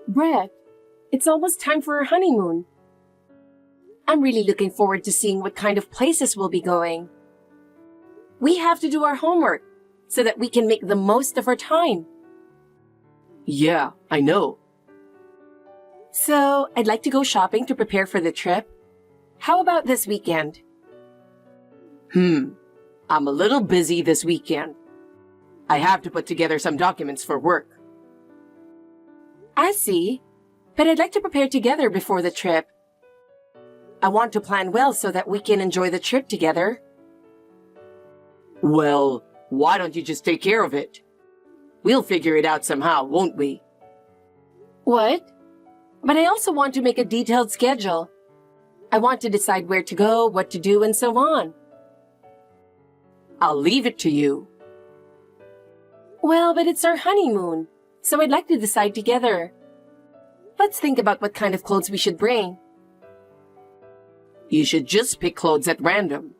Brett, it's almost time for our honeymoon. I'm really looking forward to seeing what kind of places we'll be going. We have to do our homework so that we can make the most of our time. Yeah, I know. So, I'd like to go shopping to prepare for the trip. How about this weekend? I'm a little busy this weekend. I have to put together some documents for work. I see. But I'd like to prepare together before the trip. I want to plan well so that we can enjoy the trip together. Well, why don't you just take care of it? We'll figure it out somehow, won't we? What? But I also want to make a detailed schedule. I want to decide where to go, what to do, and so on. I'll leave it to you. Well, but it's our honeymoon, so I'd like to decide together. Let's think about what kind of clothes we should bring. You should just pick clothes at random.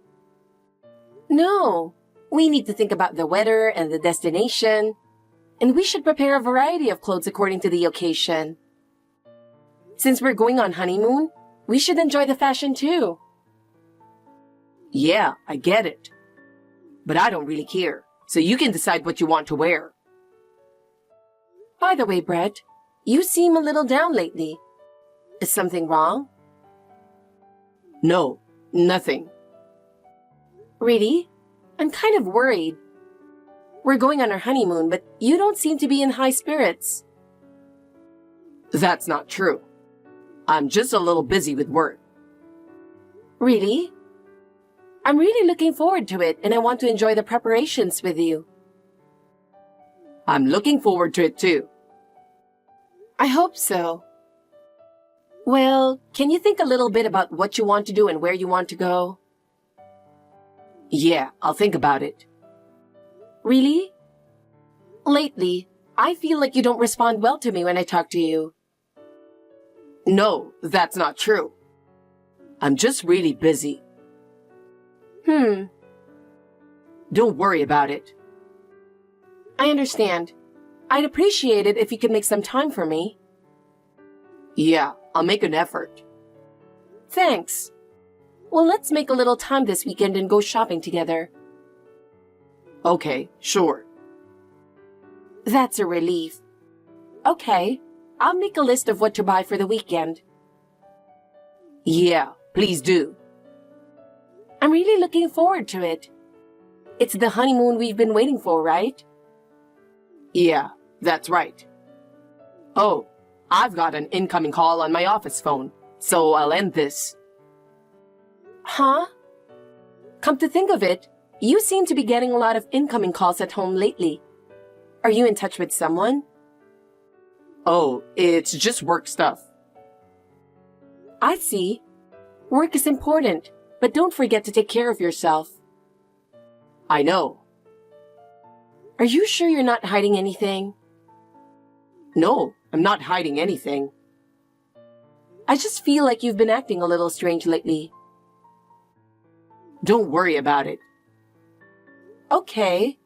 No, we need to think about the weather and the destination, and we should prepare a variety of clothes according to the occasion. Since we're going on honeymoon, we should enjoy the fashion too. Yeah, I get it. But I don't really care, so you can decide what you want to wear. By the way, Brett, you seem a little down lately. Is something wrong? No, nothing. Really? I'm kind of worried. We're going on our honeymoon, but you don't seem to be in high spirits. That's not true. I'm just a little busy with work. Really? I'm really looking forward to it, and I want to enjoy the preparations with you. I'm looking forward to it too. I hope so. Well, can you think a little bit about what you want to do and where you want to go? Yeah, I'll think about it. Really? Lately, I feel like you don't respond well to me when I talk to you. No, that's not true. I'm just really busy. Don't worry about it. I understand. I'd appreciate it if you could make some time for me. Yeah, I'll make an effort. Thanks. Well, let's make a little time this weekend and go shopping together. Okay, sure. That's a relief. Okay, I'll make a list of what to buy for the weekend. Yeah, please do. I'm really looking forward to it. It's the honeymoon we've been waiting for, right? Yeah, that's right. Oh, I've got an incoming call on my office phone, so I'll end this. Huh? Come to think of it, you seem to be getting a lot of incoming calls at home lately. Are you in touch with someone? Oh, it's just work stuff. I see. Work is important, but don't forget to take care of yourself. I know. Are you sure you're not hiding anything? No, I'm not hiding anything. I just feel like you've been acting a little strange lately. Don't worry about it. Okay.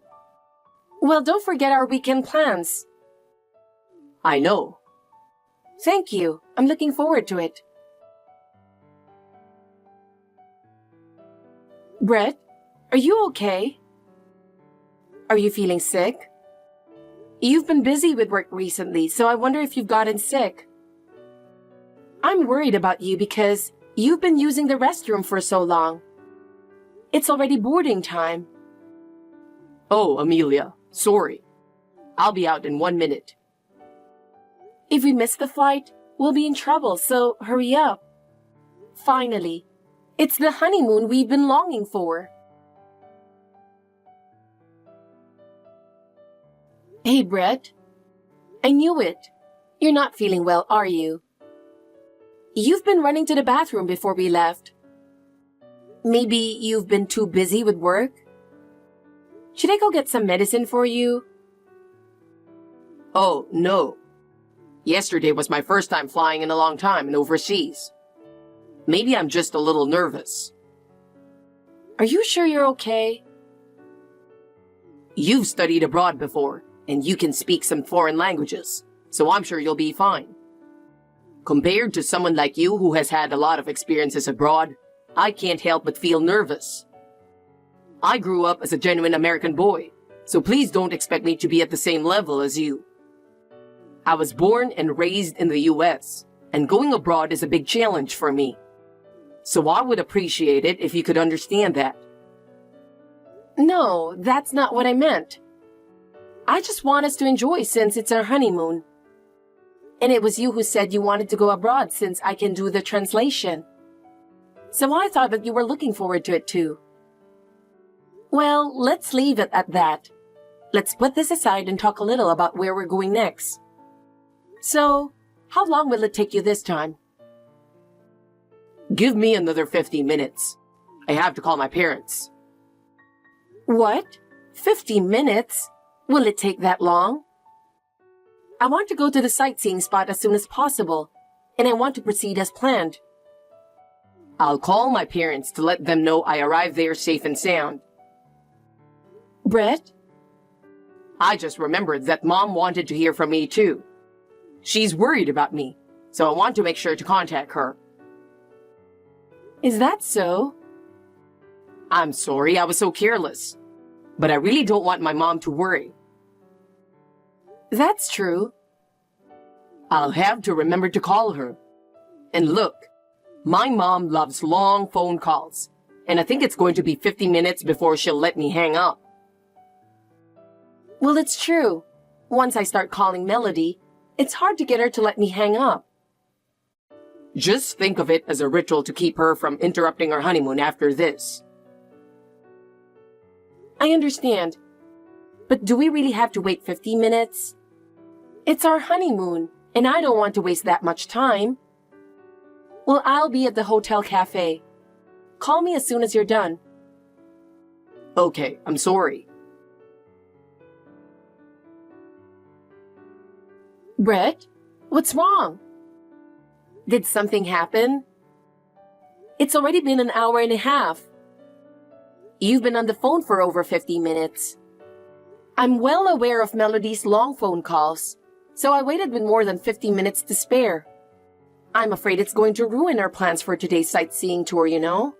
Well, don't forget our weekend plans. I know. Thank you. I'm looking forward to it. Brett, are you okay? Are you feeling sick? You've been busy with work recently, so I wonder if you've gotten sick. I'm worried about you because you've been using the restroom for so long. It's already boarding time. Oh, Amelia, sorry. I'll be out in 1 minute. If we miss the flight, we'll be in trouble, so hurry up. Finally, it's the honeymoon we've been longing for. Hey, Brett. I knew it. You're not feeling well, are you? You've been running to the bathroom before we left. Maybe you've been too busy with work? Should I go get some medicine for you? Oh, no. Yesterday was my first time flying in a long time and overseas. Maybe I'm just a little nervous. Are you sure you're okay? You've studied abroad before, and you can speak some foreign languages, so I'm sure you'll be fine. Compared to someone like you who has had a lot of experiences abroad, I can't help but feel nervous. I grew up as a genuine American boy, so please don't expect me to be at the same level as you. I was born and raised in the US, and going abroad is a big challenge for me. So I would appreciate it if you could understand that. No, that's not what I meant. I just want us to enjoy since it's our honeymoon. And it was you who said you wanted to go abroad since I can do the translation. So I thought that you were looking forward to it too. Well, let's leave it at that. Let's put this aside and talk a little about where we're going next. So, how long will it take you this time? Give me another 50 minutes. I have to call my parents. What? 50 minutes? Will it take that long? I want to go to the sightseeing spot as soon as possible, and I want to proceed as planned. I'll call my parents to let them know I arrived there safe and sound. Brett? I just remembered that Mom wanted to hear from me too. She's worried about me, so I want to make sure to contact her. Is that so? I'm sorry I was so careless, but I really don't want my mom to worry. That's true. I'll have to remember to call her. And look, my mom loves long phone calls, and I think it's going to be 50 minutes before she'll let me hang up. Well, it's true. Once I start calling Melody, it's hard to get her to let me hang up. Just think of it as a ritual to keep her from interrupting our honeymoon after this. I understand. But do we really have to wait 50 minutes? It's our honeymoon, and I don't want to waste that much time. Well, I'll be at the hotel cafe. Call me as soon as you're done. Okay, I'm sorry. Brett, what's wrong? Did something happen? It's already been an hour and a half. You've been on the phone for over 50 minutes. I'm well aware of Melody's long phone calls, so I waited with more than 50 minutes to spare. I'm afraid it's going to ruin our plans for today's sightseeing tour, you know?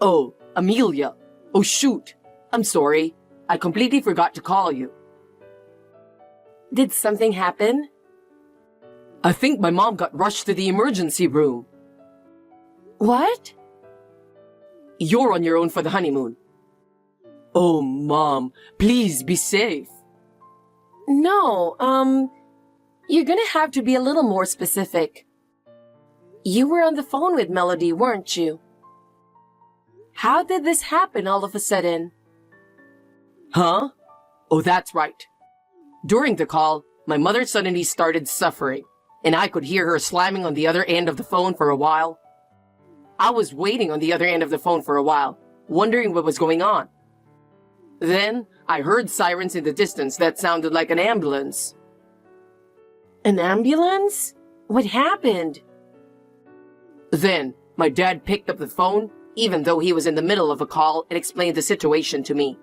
Oh, Amelia. Oh, shoot. I'm sorry. I completely forgot to call you. Did something happen? I think my mom got rushed to the emergency room. What? You're on your own for the honeymoon. Oh, Mom, please be safe. No, you're gonna have to be a little more specific. You were on the phone with Melody, weren't you? How did this happen all of a sudden? Huh? Oh, that's right. During the call, my mother suddenly started suffering, and I could hear her slamming on the other end of the phone for a while. I was waiting on the other end of the phone for a while, wondering what was going on. Then, I heard sirens in the distance that sounded like an ambulance. An ambulance? What happened? Then, my dad picked up the phone, even though he was in the middle of a call, and explained the situation to me.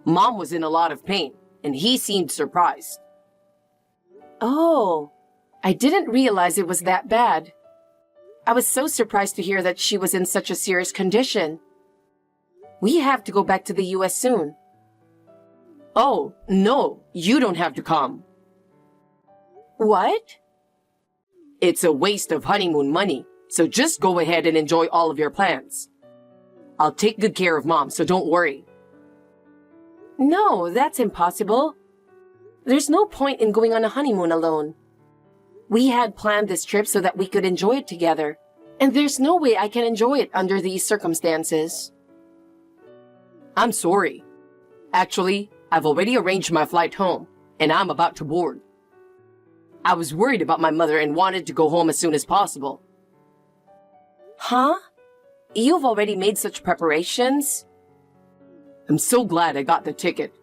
Mom was in a lot of pain, and he seemed surprised. Oh, I didn't realize it was that bad. I was so surprised to hear that she was in such a serious condition. We have to go back to the US soon. Oh, no, you don't have to come. What? It's a waste of honeymoon money, so just go ahead and enjoy all of your plans. I'll take good care of Mom, so don't worry. No, that's impossible. There's no point in going on a honeymoon alone. We had planned this trip so that we could enjoy it together, and there's no way I can enjoy it under these circumstances. I'm sorry. Actually, I've already arranged my flight home, and I'm about to board. I was worried about my mother and wanted to go home as soon as possible. Huh? You've already made such preparations? I'm so glad I got the ticket.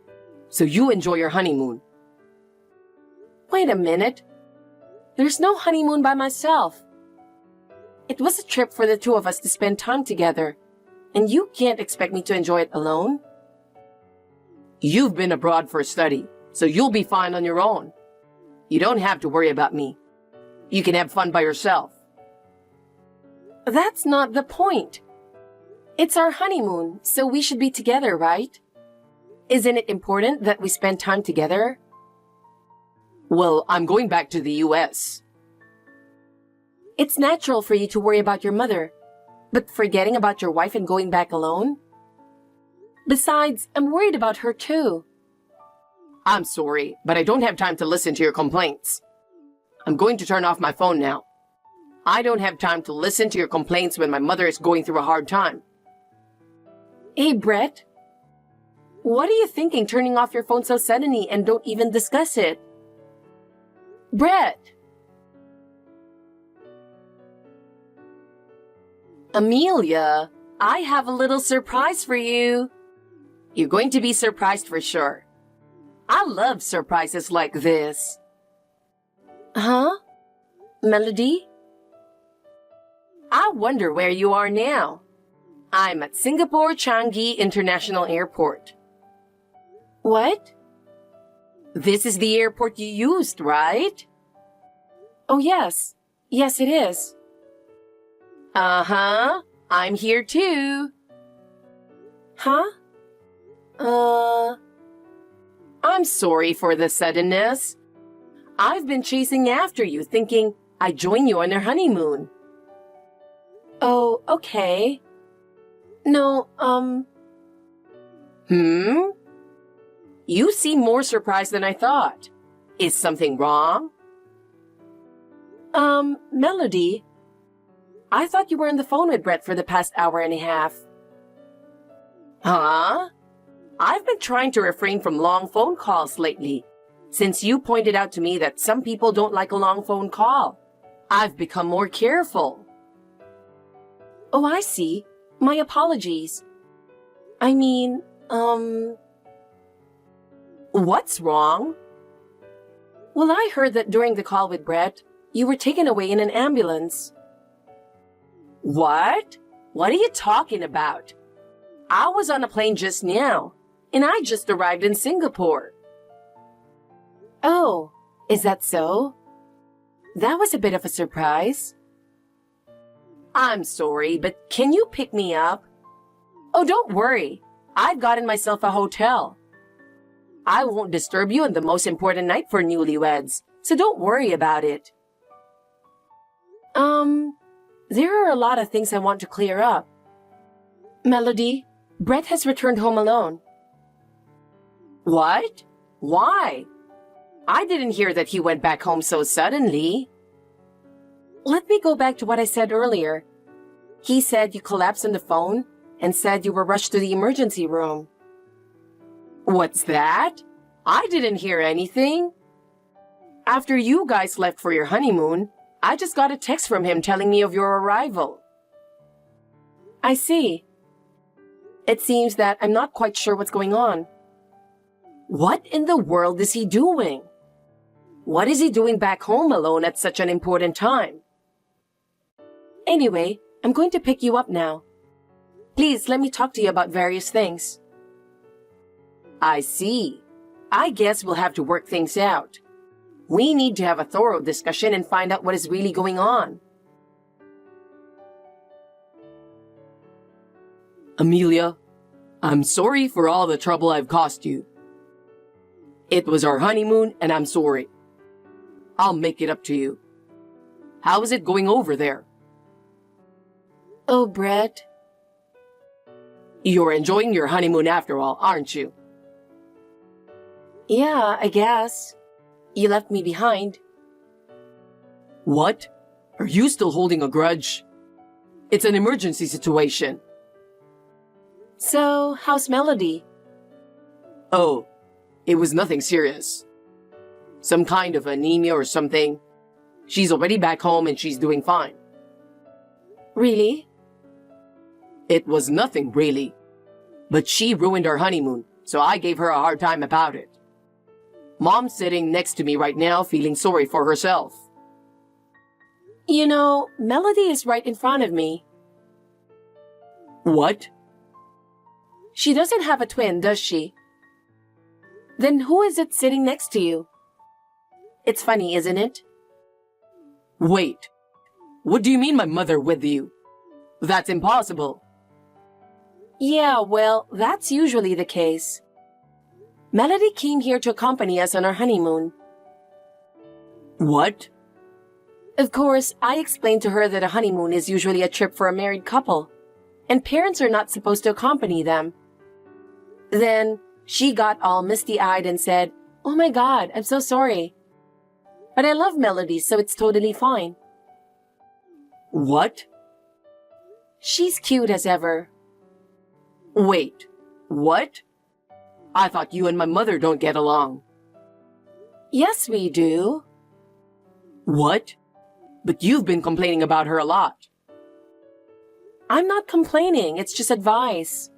So you enjoy your honeymoon. Wait a minute. There's no honeymoon by myself. It was a trip for the two of us to spend time together, and you can't expect me to enjoy it alone. You've been abroad for study, so you'll be fine on your own. You don't have to worry about me. You can have fun by yourself. That's not the point. It's our honeymoon, so we should be together, right? Isn't it important that we spend time together? Well, I'm going back to the US. It's natural for you to worry about your mother, but forgetting about your wife and going back alone? Besides, I'm worried about her too. I'm sorry, but I don't have time to listen to your complaints. I'm going to turn off my phone now. I don't have time to listen to your complaints when my mother is going through a hard time. Hey, Brett. What are you thinking turning off your phone so suddenly and don't even discuss it? Brett! Amelia, I have a little surprise for you. You're going to be surprised for sure. I love surprises like this. Huh? Melody? I wonder where you are now. I'm at Singapore Changi International Airport. What? This is the airport you used, right? Oh, yes. Yes, it is. Uh-huh. I'm here too. Huh? I'm sorry for the suddenness. I've been chasing after you, thinking I'd join you on our honeymoon. Oh, okay. No, You seem more surprised than I thought. Is something wrong? Melody, I thought you were on the phone with Brett for the past hour and a half. Huh? I've been trying to refrain from long phone calls lately, since you pointed out to me that some people don't like a long phone call. I've become more careful. Oh, I see. My apologies. I mean, What's wrong? Well, I heard that during the call with Brett, you were taken away in an ambulance. What? What are you talking about? I was on a plane just now, and I just arrived in Singapore. Oh, is that so? That was a bit of a surprise. I'm sorry, but can you pick me up? Oh, don't worry. I've gotten myself a hotel. I won't disturb you on the most important night for newlyweds, so don't worry about it. There are a lot of things I want to clear up. Melody, Brett has returned home alone. What? Why? I didn't hear that he went back home so suddenly. Let me go back to what I said earlier. He said you collapsed on the phone and said you were rushed to the emergency room. What's that? I didn't hear anything. After you guys left for your honeymoon, I just got a text from him telling me of your arrival. I see. It seems that I'm not quite sure what's going on. What in the world is he doing? What is he doing back home alone at such an important time? Anyway, I'm going to pick you up now. Please let me talk to you about various things. I see. I guess we'll have to work things out. We need to have a thorough discussion and find out what is really going on. Amelia, I'm sorry for all the trouble I've caused you. It was our honeymoon, and I'm sorry. I'll make it up to you. How is it going over there? Oh, Brett. You're enjoying your honeymoon after all, aren't you? Yeah, I guess. You left me behind. What? Are you still holding a grudge? It's an emergency situation. So, how's Melody? Oh, it was nothing serious. Some kind of anemia or something. She's already back home and she's doing fine. Really? It was nothing really. But she ruined our honeymoon, so I gave her a hard time about it. Mom's sitting next to me right now feeling sorry for herself. You know, Melody is right in front of me. What? She doesn't have a twin, does she? Then who is it sitting next to you? It's funny, isn't it? Wait, what do you mean my mother with you? That's impossible. Yeah, well, that's usually the case. Melody came here to accompany us on our honeymoon. What? Of course, I explained to her that a honeymoon is usually a trip for a married couple, and parents are not supposed to accompany them. Then she got all misty-eyed and said, "Oh my God, I'm so sorry. But I love Melody, so it's totally fine." What? She's cute as ever. Wait, what? I thought you and my mother don't get along. Yes, we do. What? But you've been complaining about her a lot. I'm not complaining, it's just advice.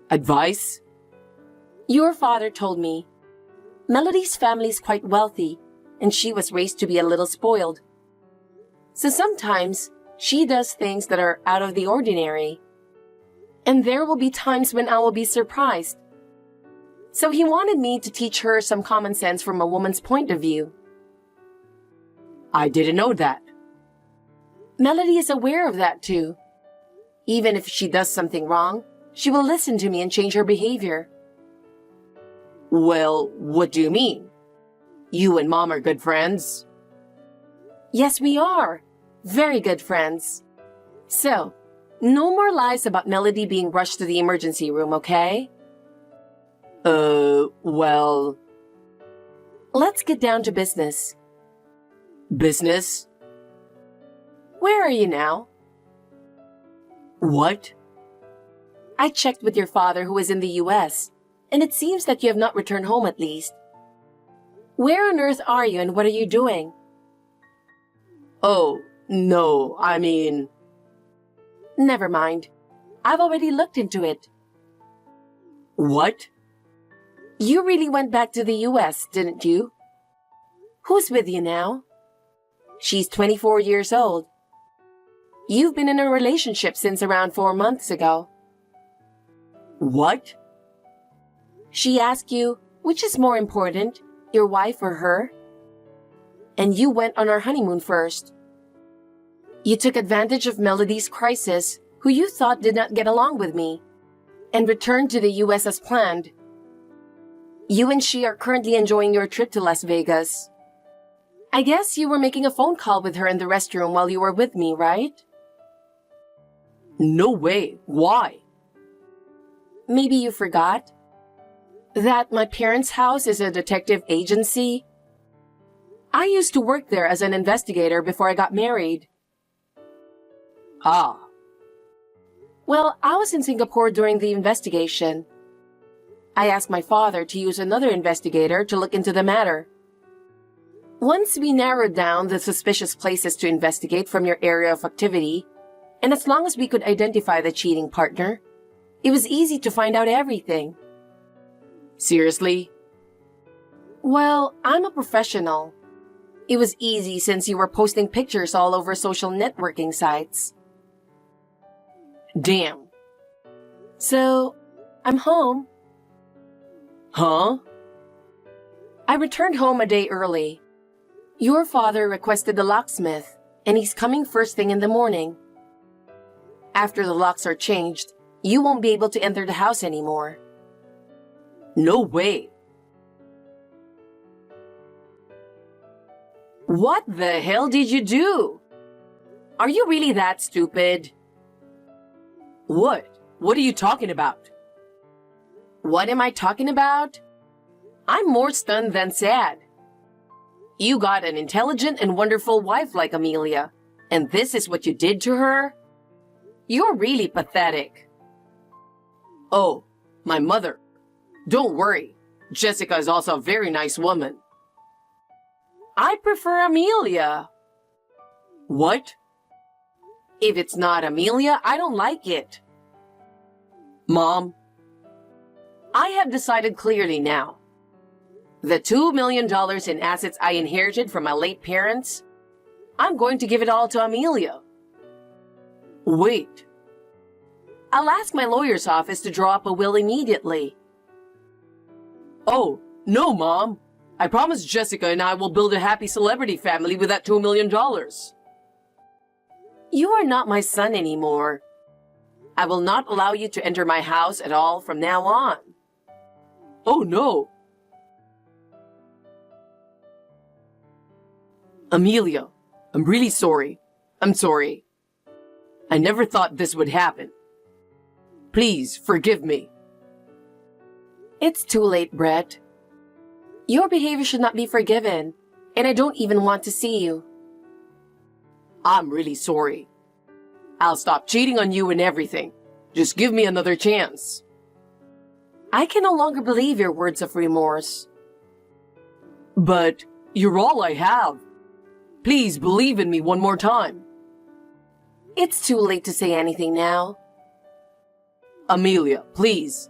Advice? Your father told me. Melody's family's quite wealthy, and she was raised to be a little spoiled. So sometimes she does things that are out of the ordinary. And there will be times when I will be surprised. So he wanted me to teach her some common sense from a woman's point of view. I didn't know that. Melody is aware of that too. Even if she does something wrong, she will listen to me and change her behavior. Well, what do you mean? You and Mom are good friends? Yes, we are. Very good friends. So, no more lies about Melody being rushed to the emergency room, okay? Well... Let's get down to business. Business? Where are you now? What? I checked with your father who is in the US, and it seems that you have not returned home at least. Where on earth are you and what are you doing? Oh, no, I mean... Never mind. I've already looked into it. What? You really went back to the US, didn't you? Who's with you now? She's 24 years old. You've been in a relationship since around 4 months ago. What? She asked you, which is more important, your wife or her? And you went on our honeymoon first. You took advantage of Melody's crisis, who you thought did not get along with me, and returned to the US as planned. You and she are currently enjoying your trip to Las Vegas. I guess you were making a phone call with her in the restroom while you were with me, right? No way. Why? Maybe you forgot that my parents' house is a detective agency. I used to work there as an investigator before I got married. Ah. Well, I was in Singapore during the investigation. I asked my father to use another investigator to look into the matter. Once we narrowed down the suspicious places to investigate from your area of activity, and as long as we could identify the cheating partner, it was easy to find out everything. Seriously? Well, I'm a professional. It was easy since you were posting pictures all over social networking sites. Damn. So, I'm home. Huh? I returned home a day early. Your father requested the locksmith, and he's coming first thing in the morning. After the locks are changed, you won't be able to enter the house anymore. No way. What the hell did you do? Are you really that stupid? What? What are you talking about? What am I talking about? I'm more stunned than sad. You got an intelligent and wonderful wife like Amelia, and this is what you did to her? You're really pathetic. Oh, my mother. Don't worry. Jessica is also a very nice woman. I prefer Amelia. What? If it's not Amelia, I don't like it. Mom? I have decided clearly now. The $2 million in assets I inherited from my late parents, I'm going to give it all to Amelia. Wait. I'll ask my lawyer's office to draw up a will immediately. Oh, no, Mom. I promised Jessica and I will build a happy celebrity family with that $2 million. You are not my son anymore. I will not allow you to enter my house at all from now on. Oh no. Amelia, I'm really sorry. I'm sorry. I never thought this would happen. Please forgive me. It's too late, Brett. Your behavior should not be forgiven, and I don't even want to see you. I'm really sorry. I'll stop cheating on you and everything. Just give me another chance. I can no longer believe your words of remorse. But you're all I have. Please believe in me one more time. It's too late to say anything now. Amelia, please.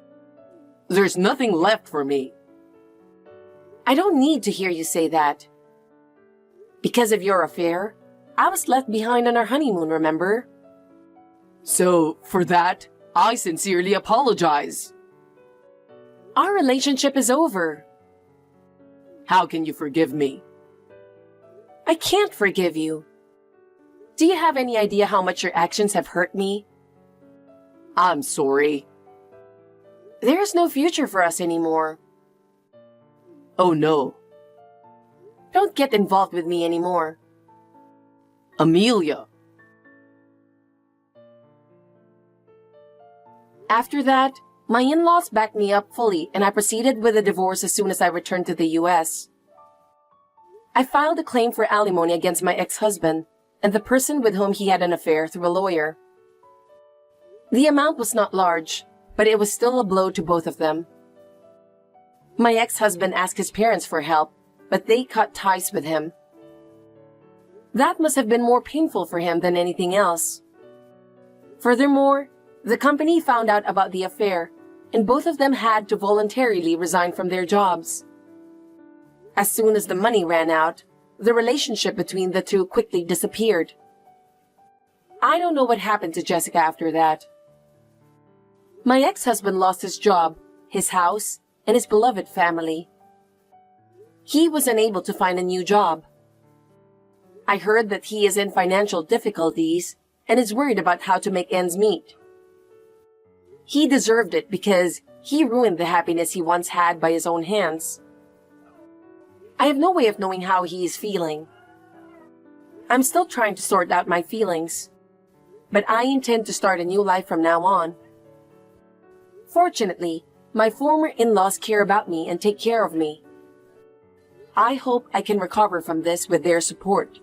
There's nothing left for me. I don't need to hear you say that. Because of your affair, I was left behind on our honeymoon, remember? So, for that, I sincerely apologize. Our relationship is over. How can you forgive me? I can't forgive you. Do you have any idea how much your actions have hurt me? I'm sorry. There is no future for us anymore. Oh no. Don't get involved with me anymore. Amelia. After that, my in-laws backed me up fully and I proceeded with the divorce as soon as I returned to the US. I filed a claim for alimony against my ex-husband and the person with whom he had an affair through a lawyer. The amount was not large, but it was still a blow to both of them. My ex-husband asked his parents for help, but they cut ties with him. That must have been more painful for him than anything else. Furthermore, the company found out about the affair, and both of them had to voluntarily resign from their jobs. As soon as the money ran out, the relationship between the two quickly disappeared. I don't know what happened to Jessica after that. My ex-husband lost his job, his house, and his beloved family. He was unable to find a new job. I heard that he is in financial difficulties and is worried about how to make ends meet. He deserved it because he ruined the happiness he once had by his own hands. I have no way of knowing how he is feeling. I'm still trying to sort out my feelings, but I intend to start a new life from now on. Fortunately, my former in-laws care about me and take care of me. I hope I can recover from this with their support.